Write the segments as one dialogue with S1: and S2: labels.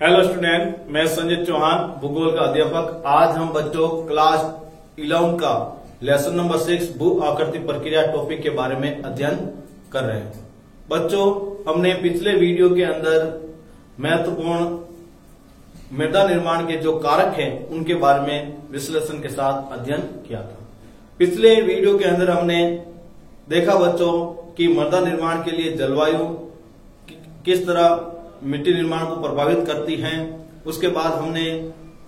S1: Hello student, मैं संजय चौहान, भूगोल का अध्यापक। आज हम बच्चों क्लास 11 का लेसन नंबर 6 भू आकृति प्रक्रिया टॉपिक के बारे में अध्ययन कर रहे हैं। बच्चों, हमने पिछले वीडियो के अंदर महत्वपूर्ण मृदा निर्माण के जो कारक हैं उनके बारे में विश्लेषण के साथ अध्ययन किया था। पिछले वीडियो के अंदर हमने देखा बच्चों कि मृदा निर्माण के लिए जलवायु किस तरह मिट्टी निर्माण को प्रभावित करती है। उसके बाद हमने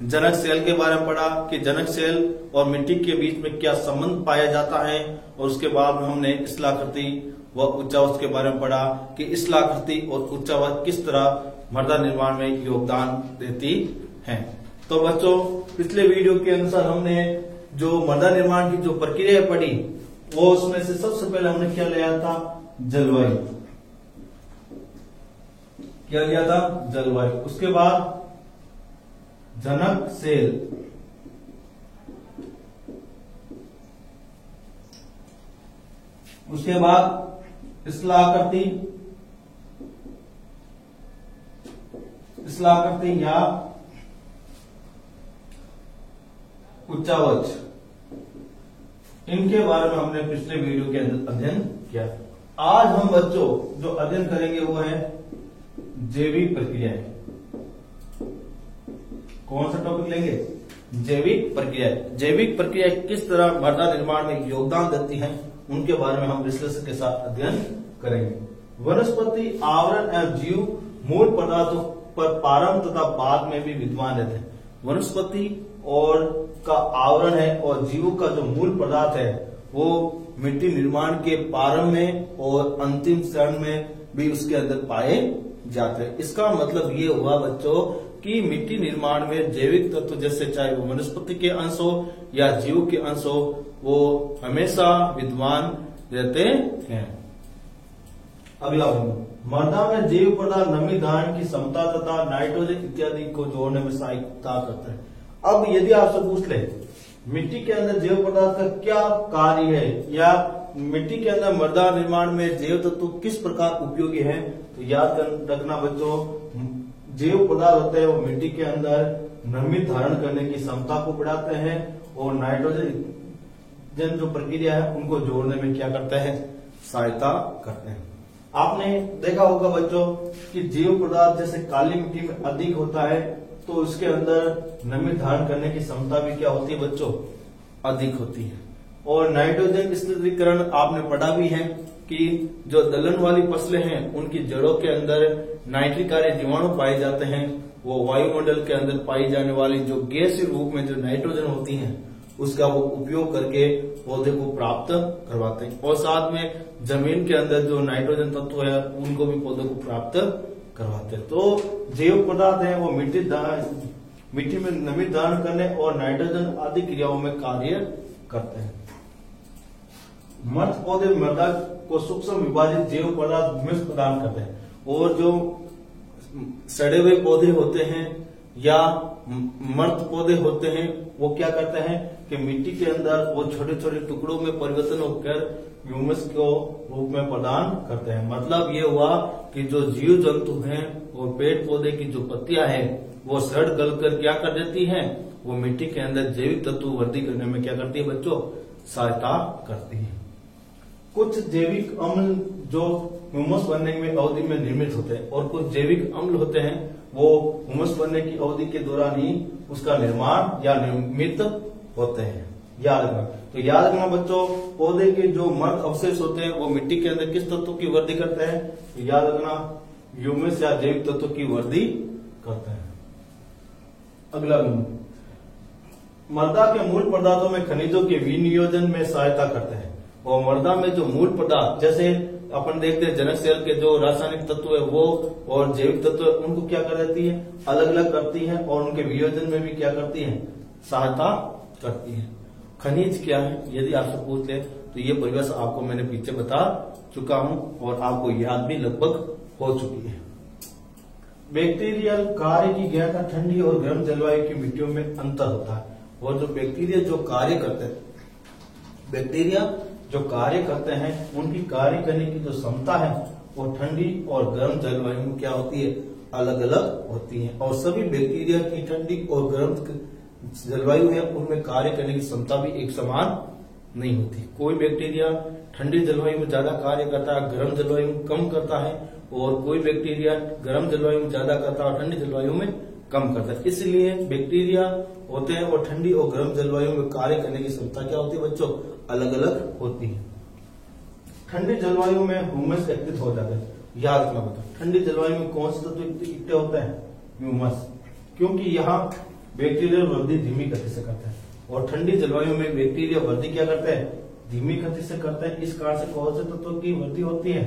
S1: जनक सेल के बारे में पढ़ा कि जनक सेल और मिट्टी के बीच में क्या संबंध पाया जाता है, और उसके बाद हमने स्थलाकृति व उच्चावच के बारे में पढ़ा कि स्थलाकृति और उच्चावच किस तरह मृदा निर्माण में योगदान देती है। तो बच्चों, पिछले वीडियो के अनुसार हमने जो मृदा निर्माण की जो प्रक्रिया पढ़ी वो उसमें से सबसे पहले हमने क्या लिया था, जलवायु। क्या लिया था, जलवायु। उसके बाद जनक सेल, उसके बाद स्थलाकृति या उच्चावच, इनके बारे में हमने पिछले वीडियो के अंदर अध्ययन किया। आज हम बच्चों जो अध्ययन करेंगे वो है जैविक प्रक्रियाएं। कौन सा टॉपिक लेंगे, जैविक प्रक्रियाएं। जैविक प्रक्रियाएं किस तरह मृदा निर्माण में योगदान देती हैं उनके बारे में हम विश्लेषण के साथ अध्ययन करेंगे। वनस्पति आवरण एवं जीव मूल पदार्थों पर प्रारंभ तथा बाद में भी विद्यमान रहते हैं। वनस्पति और का आवरण है और जीवों का जो मूल पदार्थ है वो मिट्टी निर्माण के प्रारंभ में और अंतिम चरण में भी उसके अंदर पाए जाते हैं। इसका मतलब ये हुआ बच्चों कि मिट्टी निर्माण में जैविक तत्व जैसे चाहे वो वनस्पति के अंश हो या जीव के अंश हो वो हमेशा विद्यमान रहते हैं। अगला मृदा में जैव पदार्थ नमी धारण की क्षमता तथा नाइट्रोजन इत्यादि को जोड़ने में सहायता करते हैं। अब यदि आपसे पूछ ले मिट्टी के अंदर जैव पदार्थ का क्या कार्य है या मिट्टी के अंदर मृदा निर्माण में जैव तत्व किस प्रकार उपयोगी है, तो याद रखना बच्चों, जैव पदार्थ होते हैं वो मिट्टी के अंदर नमी धारण करने की क्षमता को बढ़ाते हैं और नाइट्रोजन जो प्रक्रिया है उनको जोड़ने में क्या करते हैं, सहायता करते हैं। आपने देखा होगा बच्चों कि जैव पदार्थ जैसे काली मिट्टी में अधिक होता है तो उसके अंदर नमी धारण करने की क्षमता भी क्या होती है बच्चों, अधिक होती है। और नाइट्रोजन स्थिरीकरण आपने पढ़ा भी है कि जो दलहन वाली फसलें हैं उनकी जड़ों के अंदर नाइट्रिक जीवाणु पाए जाते हैं। वो वायुमंडल के अंदर पाई जाने वाली जो गैसीय रूप में जो नाइट्रोजन होती है उसका वो उपयोग करके पौधे को प्राप्त करवाते हैं, और साथ में जमीन के अंदर जो नाइट्रोजन तत्व है उनको भी पौधे को प्राप्त करवाते हैं। तो जैव पदार्थ है वो मिट्टी में नमी धारण करने और नाइट्रोजन आदि क्रियाओं में कार्य करते हैं। मृत पौधे मृदा को सूक्ष्म विभाजित जैव पदार्थ भूमिस्थ प्रदान करते हैं, और जो सड़े हुए पौधे होते हैं या मृत पौधे होते हैं वो क्या करते हैं कि मिट्टी के अंदर वो छोटे छोटे टुकड़ों में परिवर्तन होकर ह्यूमस को रूप में प्रदान करते हैं। मतलब ये हुआ कि जो जीव जंतु हैं और पेड़ पौधे की जो पत्तियां हैं वो सड़ गल कर क्या कर देती हैं, वो मिट्टी के अंदर जैविक तत्व वृद्धि करने में क्या करती है बच्चों, सहायता करती है। कुछ जैविक अम्ल जो ह्यूमस बनने में अवधि में निर्मित होते हैं और कुछ जैविक अम्ल होते हैं वो ह्यूमस बनने की अवधि के दौरान ही उसका निर्माण या निर्मित होते हैं। याद रखना, तो याद रखना बच्चों, पौधे के जो मृत अवशेष होते हैं वो मिट्टी के अंदर किस तत्व की वृद्धि करते हैं, तो याद रखना ह्यूमस या जैविक तत्व की वृद्धि करते हैं। अगला मृदा के मूल पदार्थों में खनिजों के विनियोजन में सहायता करते हैं। और मृदा में जो मूल पदार्थ जैसे अपन देखते हैं जनक सेल के जो रासायनिक तत्व है वो और जैविक तत्व है उनको क्या कर देती है, अलग अलग करती है और उनके वियोजन में भी क्या करती है, सहायता करती है। खनिज क्या है यदि आपसे पूछ ले तो ये परिभाषा आपको मैंने पीछे बता चुका हूं और आपको याद भी लगभग हो चुकी है। बैक्टीरियल कार्य की गहरा ठंडी और गर्म जलवायु की मिट्टियों में अंतर होता है, और जो बैक्टीरिया जो कार्य करते हैं, बैक्टीरिया जो कार्य करते हैं उनकी कार्य करने की जो क्षमता है वो ठंडी और गर्म जलवायु में क्या होती है, अलग अलग होती हैं और सभी बैक्टीरिया की ठंडी और गर्म जलवायु है उनमें कार्य करने की क्षमता भी एक समान नहीं होती। कोई बैक्टीरिया ठंडी जलवायु में ज्यादा कार्य करता है, गर्म जलवायु में कम करता है, और कोई बैक्टीरिया गर्म जलवायु में ज्यादा करता है और ठंडी जलवायु में कम करता है। इसलिए बैक्टीरिया होते हैं और ठंडी और गर्म जलवायु में कार्य करने की क्षमता क्या होती है बच्चों, अलग अलग होती है। ठंडी जलवायु में ह्यूमस एक्टिव हो जाता है। याद रखना बता, ठंडी जलवायु में कौन सा तत्व इकट्ठे होता है, ह्यूमस, क्योंकि यहाँ बैक्टीरिया वृद्धि धीमी गति से करता है और ठंडी जलवायु में बैक्टीरिया वृद्धि क्या करता है, धीमी गति से करता है। इस कारण से कौन से तत्वों की वृद्धि होती है,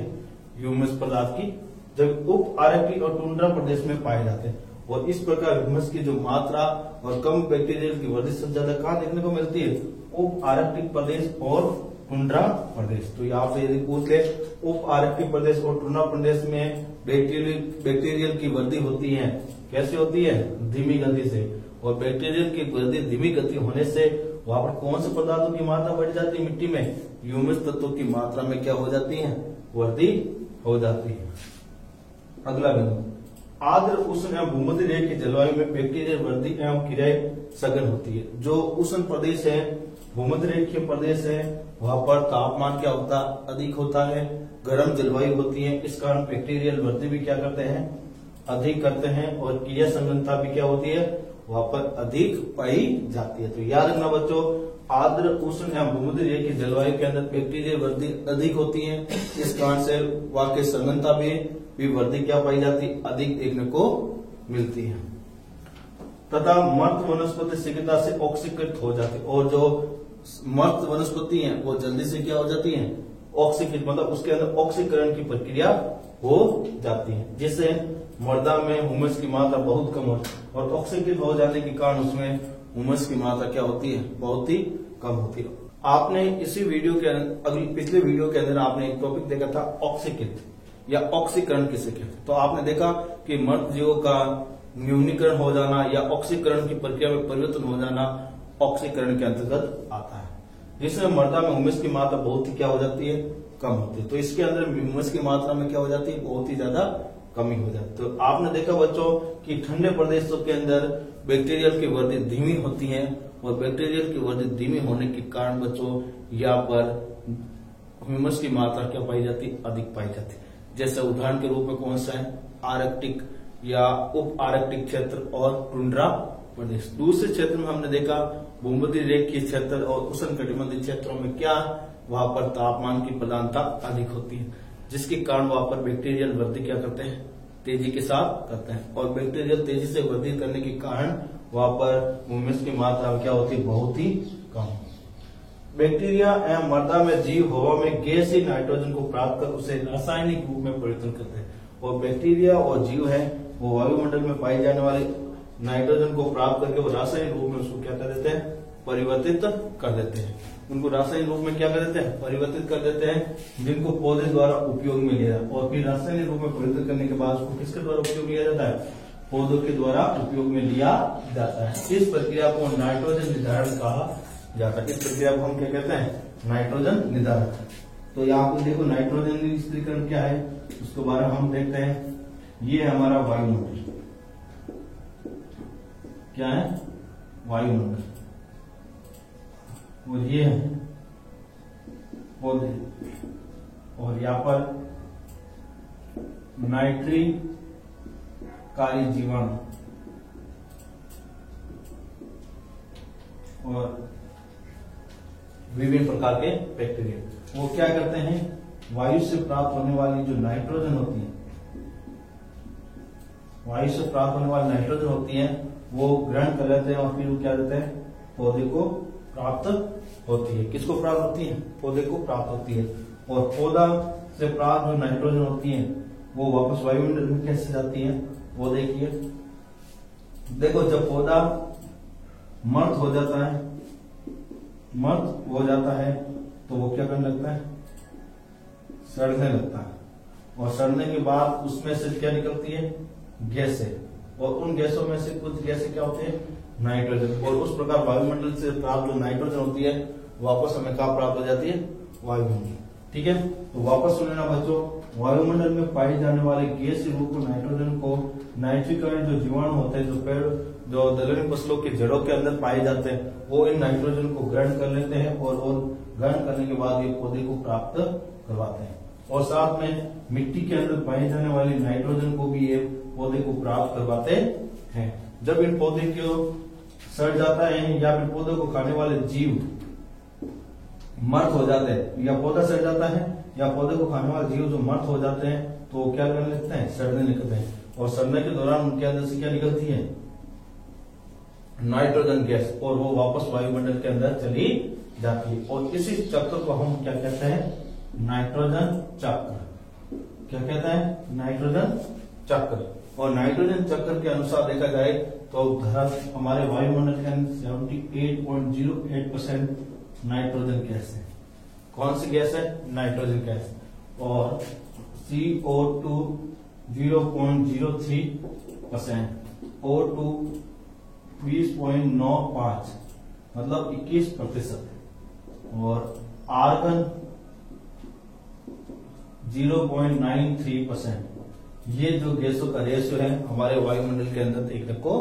S1: ह्यूमस पदार्थ की, जब उप आर्कटिक और टुंड्रा प्रदेश में पाए जाते हैं। और इस प्रकार ह्यूमस की जो मात्रा और कम बैक्टीरिया की वृद्धि सबसे ज्यादा कहाँ देखने को मिलती है, उप आर्कटिक प्रदेश और टुंड्रा प्रदेश। तो यहाँ से यदि पूछ ले उप आर्कटिक प्रदेश और टुंड्रा प्रदेश में बैक्टीरियल की वृद्धि होती है, कैसे होती है, धीमी गति से, और बैक्टीरियल की वृद्धि धीमी गति होने से वहां पर कौन से पदार्थों की मात्रा बढ़ जाती है, मिट्टी में ह्यूमस तत्वों की मात्रा में क्या हो जाती है, वृद्धि हो जाती है। अगला बिंदु, आर्द्र उष्ण एवं भूमध्य रेखा की जलवायु में बैक्टीरियल वृद्धि एवं क्रियाएं सघन होती है। जो उष्ण प्रदेश है, भूमध्य रेखीय प्रदेश है, वहां पर तापमान क्या होता अधिक होता है, गर्म जलवायु होती है, इस कारण बैक्टीरियल वृद्धि भी क्या करते हैं, अधिक करते हैं, और क्रिया संघनता भी क्या होती है, वहां पर अधिक पाई जाती है। तो याद रखना बच्चों, आर्द्र उष्ण एवं भूमध्य रेखा की जलवायु के अंदर बैक्टीरियल वृद्धि अधिक होती है, इस कारण से वहां की संघनता भी वृद्धि क्या पाई जाती है, अधिक देखने को मिलती है। तथा मर्त वनस्पति शीघ्रता से ऑक्सीकृत हो जाती है, और जो मर्त वनस्पति है वो जल्दी से क्या हो जाती है, ऑक्सीकृत, मतलब उसके अंदर ऑक्सीकरण की प्रक्रिया हो जाती है, जिससे मृदा में ह्यूमस की मात्रा बहुत कम होती है, और ऑक्सीकृत हो जाने के कारण उसमें ह्यूमस की मात्रा क्या होती है, बहुत ही कम होती है। आपने इसी वीडियो के अगली पिछले वीडियो के अंदर आपने एक टॉपिक देखा था ऑक्सीकृत या ऑक्सीकरण किसे कहते हैं। तो आपने देखा कि मर्त जीवों का न्यूनीकरण हो जाना या ऑक्सीकरण की प्रक्रिया में परिवर्तन हो जाना ऑक्सीकरण के अंतर्गत आता है, जिसमें मृदा में ह्यूमस की मात्रा बहुत ही क्या हो जाती है, कम होती है। तो इसके अंदर ह्यूमस की मात्रा में क्या हो जाती है, बहुत ही ज्यादा कमी हो जाती है। तो आपने देखा बच्चों कि ठंडे प्रदेशों के अंदर बैक्टीरियल की वृद्धि धीमी होती है, और बैक्टीरियल की वृद्धि धीमी होने के कारण बच्चों यहाँ पर ह्यूमस की मात्रा क्या पाई जाती है, अधिक पाई जाती है। जैसे उदाहरण के रूप में कौन सा है, आर्कटिक या उप आर्कटिक क्षेत्र और टुंड्रा प्रदेश। दूसरे क्षेत्र में हमने देखा भूमध्य रेखीय क्षेत्र और उष्णकटिबंधीय क्षेत्रों में क्या, वहां पर तापमान की प्रधानता अधिक होती है, जिसके कारण वहां पर बैक्टीरियल वृद्धि क्या करते हैं, तेजी के साथ करते हैं, और बैक्टीरियल तेजी से वृद्धि करने के कारण वहां पर ह्यूमस की मात्रा क्या होती है, बहुत ही कम। बैक्टीरिया एवं मृदा में जीव हवा में गैसीय नाइट्रोजन को प्राप्त कर उसे रासायनिक रूप में परिवर्तन करते हैं, और बैक्टीरिया और जीव है वो वायुमंडल में पाए जाने वाले नाइट्रोजन को प्राप्त करके वो रासायनिक रूप में उसको क्या कर देते हैं, परिवर्तित कर देते हैं। उनको रासायनिक रूप में क्या कर देते हैं, परिवर्तित कर देते हैं, जिनको पौधे द्वारा उपयोग में लिया जाता है, और फिर रासायनिक रूप में परिवर्तित करने के बाद उसको किसके द्वारा उपयोग लिया जाता है, पौधों के द्वारा उपयोग में लिया जाता है। इस प्रक्रिया को नाइट्रोजन निर्धारण कहा जाता है। इस प्रक्रिया को हम क्या कहते हैं, नाइट्रोजन निर्धारण। तो यहाँ पर देखो नाइट्रोजन स्थिरीकरण क्या है, उसके बारे में हम देखते हैं। ये है हमारा वायुमंडल, क्या है, वायुमंडल, और ये है पौधे, और यहाँ पर नाइट्री कारी जीवाणु और विभिन्न प्रकार के बैक्टीरिया। वो क्या करते हैं, वायु से प्राप्त होने वाली जो नाइट्रोजन होती है, वायु से प्राप्त होने वाली नाइट्रोजन होती है वो ग्रहण कर लेते हैं, और फिर वो क्या देते हैं, पौधे को प्राप्त होती है। किसको प्राप्त होती है, पौधे को प्राप्त होती है। और पौधा से प्राप्त जो नाइट्रोजन होती है वो वापस वायुमंडल में कैसे जाती है, वो देखिए। देखो जब पौधा मर्त हो जाता है, मर्त हो जाता है तो वो क्या करने लगता है, सड़ने लगता है, और सड़ने के बाद उसमें से क्या निकलती है, गैसें, और उन गैसों में से कुछ गैसें क्या होती है, नाइट्रोजन। और उस प्रकार वायुमंडल से प्राप्त जो नाइट्रोजन होती है वापस हमें कहाँ प्राप्त हो जाती है, वायुमंडल। ठीक है, तो वापस सुन लेना बच्चों, वायुमंडल में पाए जाने वाले गैसीय रूप नाइट्रोजन को नाइट्रिक जो जीवाणु होते हैं, जो पेड़ जो दलहनी फसलों के जड़ों के अंदर पाए जाते हैं, वो इन नाइट्रोजन को ग्रहण कर लेते हैं और ग्रहण करने के बाद ये पौधे को प्राप्त करवाते हैं। और साथ में मिट्टी के अंदर पाए जाने वाली नाइट्रोजन को भी ये पौधे को प्राप्त करवाते हैं। जब इन पौधे को सड़ जाता है या फिर पौधे को खाने वाले जीव मर्त हो जाते हैं, या पौधा सड़ जाता है या पौधे को खाने वाले जीव जो मर्त हो जाते हैं, तो वो क्या करने लगते हैं, सड़ने लगते हैं। और सड़ने के दौरान उनके अंदर से क्या निकलती है, नाइट्रोजन गैस, और वो वापस वायुमंडल के अंदर चली जाती है। और इसी चक्र को हम क्या कहते हैं, नाइट्रोजन चक्र। क्या कहते हैं, नाइट्रोजन चक्र। और नाइट्रोजन चक्र के अनुसार देखा जाए तो हमारे वायुमंडल के अंदर 78.08% नाइट्रोजन गैस है। कौन सी गैस है, नाइट्रोजन गैस। और CO2 0.03%, O2 20.95 मतलब 21%, और आर्गन 0.93%। ये जो गैसों का रेशियो है हमारे वायुमंडल के अंदर देखने को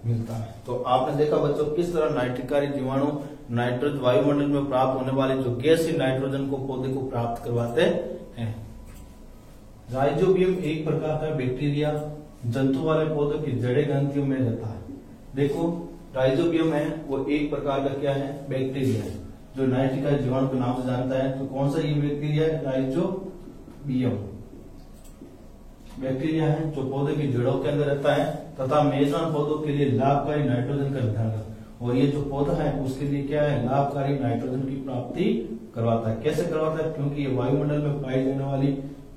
S1: मिलता है। तो आपने देखा बच्चों किस तरह नाइट्रिकारी जीवाणु नाइट्रोजन वायुमंडल में प्राप्त होने वाले जो गैसीय नाइट्रोजन को पौधे को प्राप्त करवाते हैं। राइजोबियम एक प्रकार का बैक्टीरिया जंतु वाले पौधों की जड़े ग्रंथियों में रहता है। देखो राइजोबियम है वो एक प्रकार का क्या है, बैक्टीरिया है जो नाइट्रिकारी जीवाणु के नाम से जानता है। तो कौन सा ये बैक्टीरिया है, राइजोबियम बैक्टीरिया है जो पौधे की जड़ों के अंदर रहता है तथा मेजबान पौधों के लिए लाभकारी नाइट्रोजन का निर्धारण करता है। और ये जो पौधा है उसके लिए क्या है, लाभकारी नाइट्रोजन की प्राप्ति करवाता है। कैसे करवाता है, क्योंकि ये वायुमंडल में पाई जाने वाली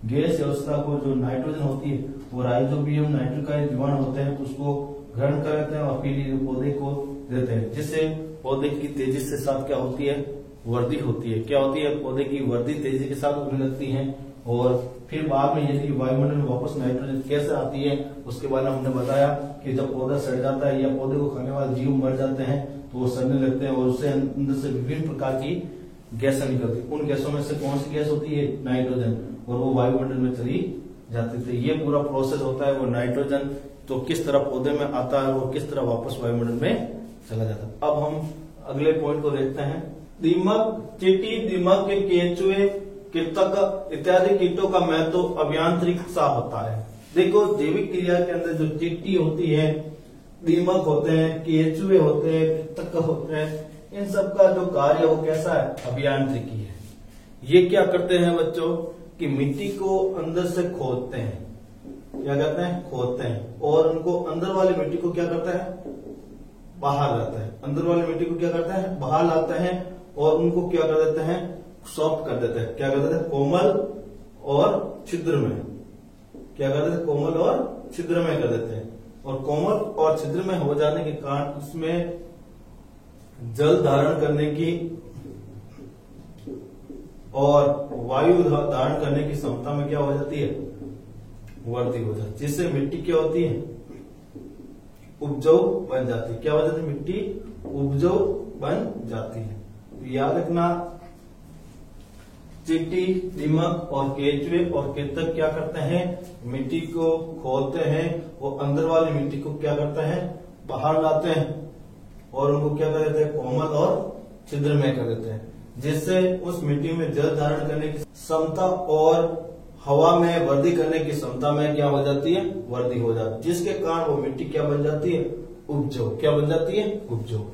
S1: गैस अवस्था को जो नाइट्रोजन होती है वो राइजोबियम नाइट्रिकारी जीवाणु होते हैं, उसको ग्रहण कर लेते हैं और फिर ये पौधे को देते हैं, जिससे पौधे की तेजी के साथ क्या होती है, वृद्धि होती है। क्या होती है, पौधे की वृद्धि तेजी के साथ होने लगती है। और फिर बाद में यदि वायुमंडल में वापस नाइट्रोजन कैसे आती है उसके बारे में हमने बताया कि जब पौधा सड़ जाता है या पौधे को खाने वाले जीव मर जाते हैं तो वो सड़ने लगते हैं और उससे अंदर से विभिन्न प्रकार की गैसें निकलती। उन गैसों में से कौन सी गैस होती है, नाइट्रोजन, और वो वायुमंडल में चली जाती थी। ये पूरा प्रोसेस होता है। वो नाइट्रोजन तो किस तरह पौधे में आता है और किस तरह वापस वायुमंडल में चला जाता है। अब हम अगले पॉइंट को देखते हैं। दीमक, चींटी, दीमक, केंचुए, कीटक इत्यादि कीटों का महत्व अभियांत्रिक सा होता है। देखो जैविक क्रिया के अंदर जो चींटी होती है, दीमक होते हैं, केंचुए होते हैं, कीटक होते हैं, इन सब का जो कार्य वो कैसा है, अभियांत्रिकी है। ये क्या करते हैं बच्चों कि मिट्टी को अंदर से खोदते हैं। क्या कहते हैं, खोदते हैं, और उनको अंदर वाली मिट्टी को क्या करता है, बाहर लाता है। अंदर वाली मिट्टी को क्या करता है, बाहर लाते हैं और उनको क्या कर देते हैं, सॉफ्ट कर देते हैं। क्या कर देते हैं, कोमल और छिद्र में। क्या कर देते हैं, कोमल और छिद्र में कर देते हैं। और कोमल और छिद्र में हो जाने के कारण उसमें जल धारण करने की और वायु धारण करने की क्षमता में क्या हो जाती है, वृद्धि हो जाती है, जिससे मिट्टी क्या होती है, उपजाऊ बन जाती है। क्या हो जाती है, मिट्टी उपजाऊ बन जाती है। तो याद रखना, चींटी, दीमक और केंचुए और कीटक क्या करते हैं, मिट्टी को खोदते हैं, वो अंदर वाली मिट्टी को क्या करते हैं, बाहर लाते हैं और उनको क्या कर देते हैं, कोमल और छिद्र में कर देते हैं, जिससे उस मिट्टी में जल धारण करने की क्षमता और हवा में वृद्धि करने की क्षमता में क्या हो जाती है, वृद्धि हो जाती है, जिसके कारण वो मिट्टी क्या बन जाती है, उपजाऊ। क्या बन जाती है, उपजाऊ।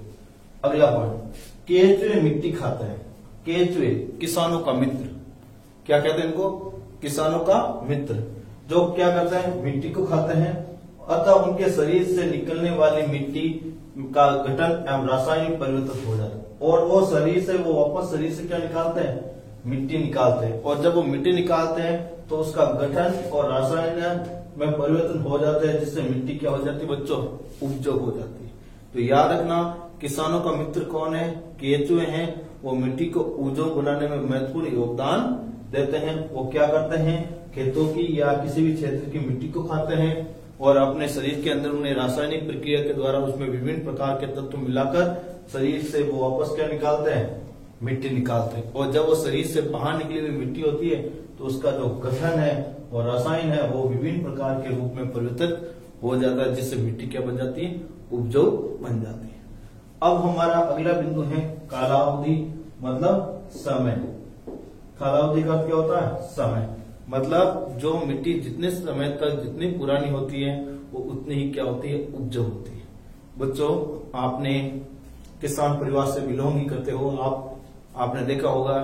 S1: अगला पॉइंट, केंचुए मिट्टी खाते हैं। केंचुए किसानों का मित्र। क्या कहते हैं इनको, किसानों का मित्र, जो क्या करते हैं, मिट्टी को खाते हैं, अतः उनके शरीर से निकलने वाली मिट्टी का गठन एवं रासायनिक परिवर्तन हो जाता है। और वो शरीर से वो वापस शरीर से क्या निकालते हैं, मिट्टी निकालते हैं। और जब वो मिट्टी निकालते हैं तो उसका गठन और रासायन में परिवर्तन हो जाता है, जिससे मिट्टी क्या हो जाती है बच्चों, उपजाऊ हो जाती है। तो याद रखना, किसानों का मित्र कौन है, केंचुए हैं। वो मिट्टी को उपजाऊ बनाने में महत्वपूर्ण योगदान देते हैं। वो क्या करते हैं, खेतों की या किसी भी क्षेत्र की मिट्टी को खाते हैं और अपने शरीर के अंदर उन्हें रासायनिक प्रक्रिया के द्वारा उसमें विभिन्न प्रकार के तत्व मिलाकर शरीर से वो वापस क्या निकालते हैं, मिट्टी निकालते हैं। और जब वो शरीर से बाहर निकली हुई मिट्टी होती है तो उसका जो गठन है और रसायन है वो विभिन्न प्रकार के रूप में परिवर्तित हो जाता है, जिससे मिट्टी क्या बन जाती है, उपजाऊ बन जाती है। अब हमारा अगला बिंदु है कालावधि मतलब समय। कालावधि का क्या होता है, समय। मतलब जो मिट्टी जितने समय तक जितनी पुरानी होती है वो उतनी ही क्या होती है, उपजाऊ होती है। बच्चों, आपने किसान परिवार से बिलोंग करते हो, आपने देखा होगा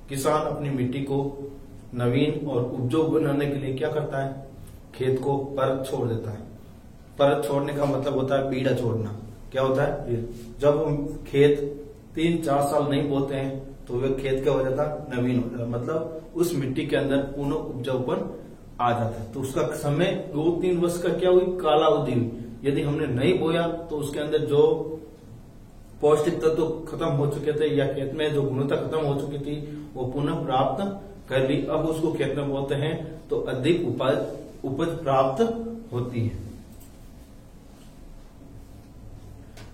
S1: किसान अपनी मिट्टी को नवीन और उपजाऊ बनाने के लिए क्या करता है, खेत को परत छोड़ देता है। परत छोड़ने का मतलब होता है बीड़ा छोड़ना। क्या होता है, जब हम खेत 3-4 साल नहीं बोते हैं तो वह खेत क्या हो जाता है, नवीन हो जाता है। मतलब उस मिट्टी के अंदर पुनः उपजाऊपन आ जाता है। तो उसका समय 2-3 वर्ष का क्या हुई, कालावधि हुई। यदि हमने नहीं बोया तो उसके अंदर जो पौष्टिक तत्व खत्म हो चुके थे या खेत में जो गुणवत्ता खत्म हो चुकी थी वो पुनः प्राप्त कर ली। अब उसको खेत में बोते हैं तो अधिक उपज प्राप्त होती है।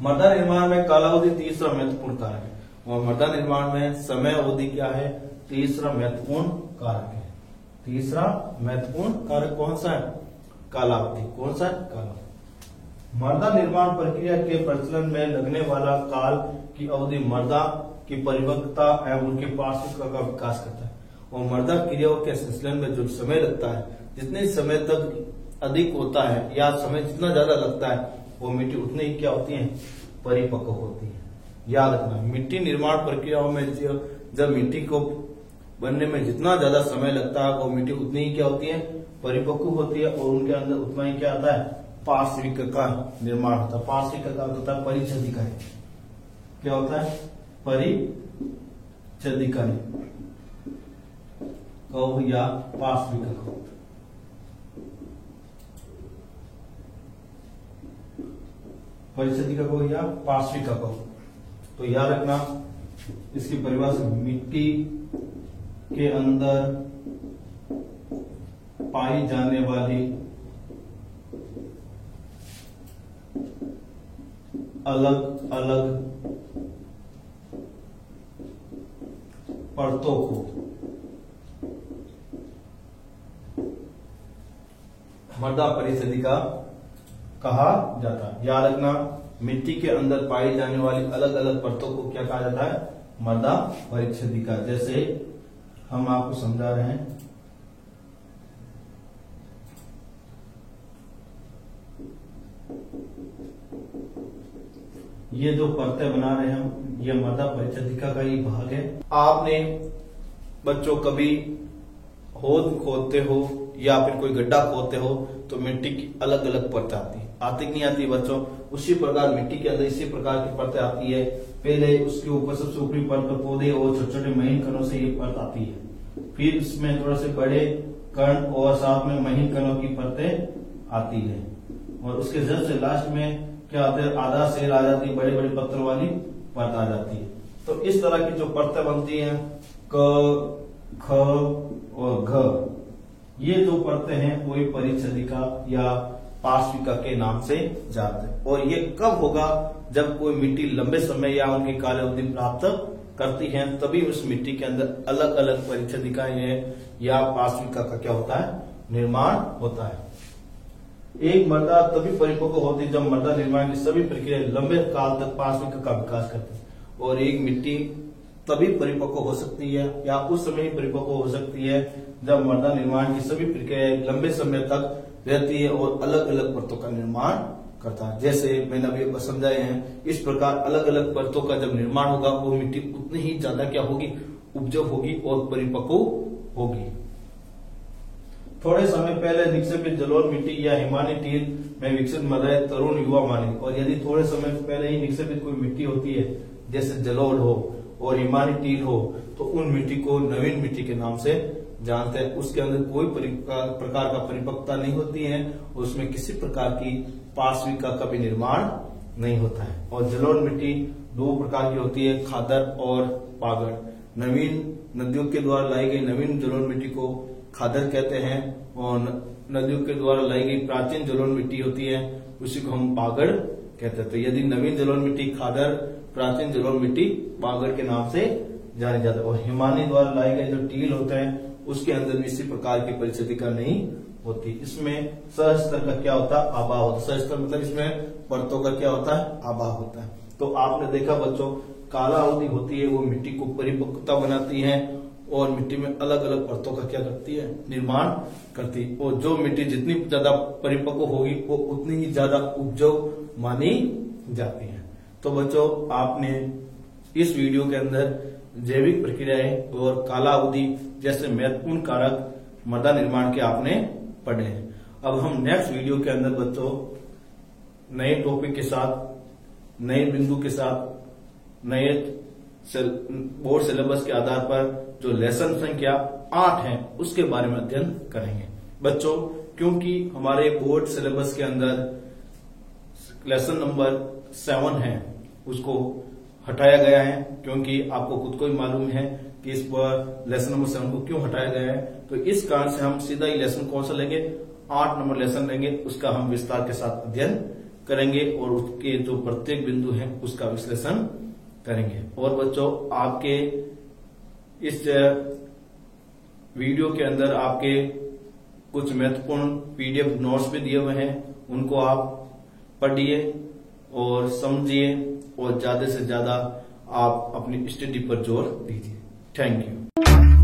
S1: मृदा निर्माण में कालावधि तीसरा महत्वपूर्ण कारक है, और मृदा निर्माण में समय अवधि क्या है, तीसरा महत्वपूर्ण कारक है। तीसरा महत्वपूर्ण कारक कौन सा है, कालावधि। कौन सा है, कालावधि। मृदा निर्माण प्रक्रिया के प्रचलन में लगने वाला काल की अवधि मृदा की परिपक्वता एवं उनके पार्श्विकता का विकास करता है। और मृदा क्रियाओं के संश्लेषण में जो समय लगता है, जितने समय तक अधिक होता है या समय जितना ज्यादा लगता है वो मिट्टी उतनी ही क्या होती है, परिपक्व होती है। याद रखना, मिट्टी निर्माण प्रक्रियाओं में जब मिट्टी को बनने में जितना ज्यादा समय लगता है वो मिट्टी उतनी ही क्या होती है, परिपक्व होती है। और उनके अंदर उतना ही क्या आता है, पार्श्विक का निर्माण होता है। पार्श्विक का होता है परिच्छदिकाएं। क्या होता है, परिच्छदिकाएं कहो या पार्श्विक कहो। परिच्छदिका कहो या पार्श्विका कहो। तो याद रखना इसकी परिभाषा, मिट्टी के अंदर पाई जाने वाली अलग अलग परतों को मृदा परिच्छदिका कहा जाता है। याद रखना, मिट्टी के अंदर पाई जाने वाली अलग अलग परतों को क्या कहा जाता है, मृदा परिच्छदिका। जैसे हम आपको समझा रहे हैं, ये जो परतें बना रहे हैं हम, ये मृदा परिच्छदिका का ही भाग है। आपने बच्चों कभी होद खोदते हो या फिर कोई गड्ढा खोदते हो तो मिट्टी की अलग अलग परतें आती कि नहीं आती बच्चों। उसी प्रकार मिट्टी के अंदर इसी प्रकार की परतें आती है। पहले उसके ऊपर सबसे ऊपरी परत पर पौधे और छोटे छोटे महीन कणों से ये परत आती है। फिर इसमें थोड़े से बड़े कण और साथ में महीन कणों की परतें आती है। और उसके जस्ट से लास्ट में क्या आते हैं, आधा सेल आ जाती है, बड़े बड़े पत्थर वाली परत आ जाती है। तो इस तरह की जो परतें बनती हैं, क, ख और घ, ये जो परतें हैं वही परिच्छदिका या पार्श्विका के नाम से जाते हैं। और ये कब होगा, जब कोई मिट्टी लंबे समय या उनकी कालावधि प्राप्त करती है, तभी उस मिट्टी के अंदर अलग अलग परिच्छदिकाएं या पार्श्विका का क्या होता है, निर्माण होता है। एक मृदा तभी परिपक्व होती है जब मृदा निर्माण की सभी प्रक्रिया लंबे काल तक पार्श्विका का विकास करती है। और एक मिट्टी तभी परिपक्व हो सकती है या उस समय ही परिपक्व हो सकती है जब मृदा निर्माण की सभी प्रक्रियाएं लंबे समय तक रहती है और अलग अलग परतों का निर्माण करता है। जैसे मैंने अभी समझाए हैं, इस प्रकार अलग अलग परतों का जब निर्माण होगा वो मिट्टी उतनी ही ज्यादा क्या होगी, उपजाऊ होगी और परिपक्व होगी। थोड़े समय पहले निक्षेपित जलोढ़ मिट्टी या हिमानी टील में विकसित मृदा तरुण युवा माने। और यदि थोड़े समय पहले ही निक्षेपित कोई मिट्टी होती है, जैसे जलोढ़ हो और हिमानी टील हो, तो उन मिट्टी को नवीन मिट्टी के नाम से जानते हैं। उसके अंदर कोई प्रकार का परिपक्वता नहीं होती है, उसमें किसी प्रकार की पार्श्विका का भी निर्माण नहीं होता है। और जलोढ़ मिट्टी 2 प्रकार की होती है, खादर और पागड़। नवीन नदियों के द्वारा लाई गई नवीन जलोढ़ मिट्टी को खादर कहते हैं, और नदियों के द्वारा लाई गई प्राचीन जलोढ़ मिट्टी होती है, उसी को हम पागड़ कहते हैं। तो यदि नवीन जलोढ़ मिट्टी खादर, प्राचीन जलोढ़ मिट्टी बागड़ के नाम से जानी जाती है। और हिमानी द्वारा लाए गए जो टील होते हैं उसके अंदर भी इसी प्रकार की परिस्थितियां नहीं होती। इसमें सहस्त्र का क्या होता है, आभा होता है। सहस्त्र मतलब इसमें परतों का क्या होता है, आभा होता है। तो आपने देखा बच्चों, कालाउदी होती है वो मिट्टी को परिपक्वता बनाती है और मिट्टी में अलग अलग परतों का क्या करती है, निर्माण करती है। और जो मिट्टी जितनी ज्यादा परिपक्व होगी वो उतनी ही ज्यादा उपजाऊ मानी जाती है। तो बच्चों, आपने इस वीडियो के अंदर जैविक प्रक्रियाएं और कालावधि जैसे महत्वपूर्ण कारक मृदा निर्माण के आपने पढ़े हैं। अब हम नेक्स्ट वीडियो के अंदर बच्चों नए टॉपिक के साथ, नए बिंदु के साथ, नए बोर्ड सिलेबस के आधार पर जो लेसन संख्या 8 है उसके बारे में अध्ययन करेंगे। बच्चों, क्योंकि हमारे बोर्ड सिलेबस के अंदर लेसन नंबर 7 है उसको हटाया गया है, क्योंकि आपको खुद को ही मालूम है कि इस पर लेसन नंबर 7 को क्यों हटाया गया है। तो इस कारण से हम सीधा ही लेसन कौन सा लेंगे, 8 नंबर लेसन लेंगे, उसका हम विस्तार के साथ अध्ययन करेंगे और उसके जो प्रत्येक बिंदु है उसका विश्लेषण करेंगे। और बच्चों, आपके इस वीडियो के अंदर आपके कुछ महत्वपूर्ण पीडीएफ नोट्स भी दिए हुए हैं, उनको आप पढ़िए और समझिए और ज्यादा से ज्यादा आप अपनी स्टडी पर जोर दीजिए। Thank you.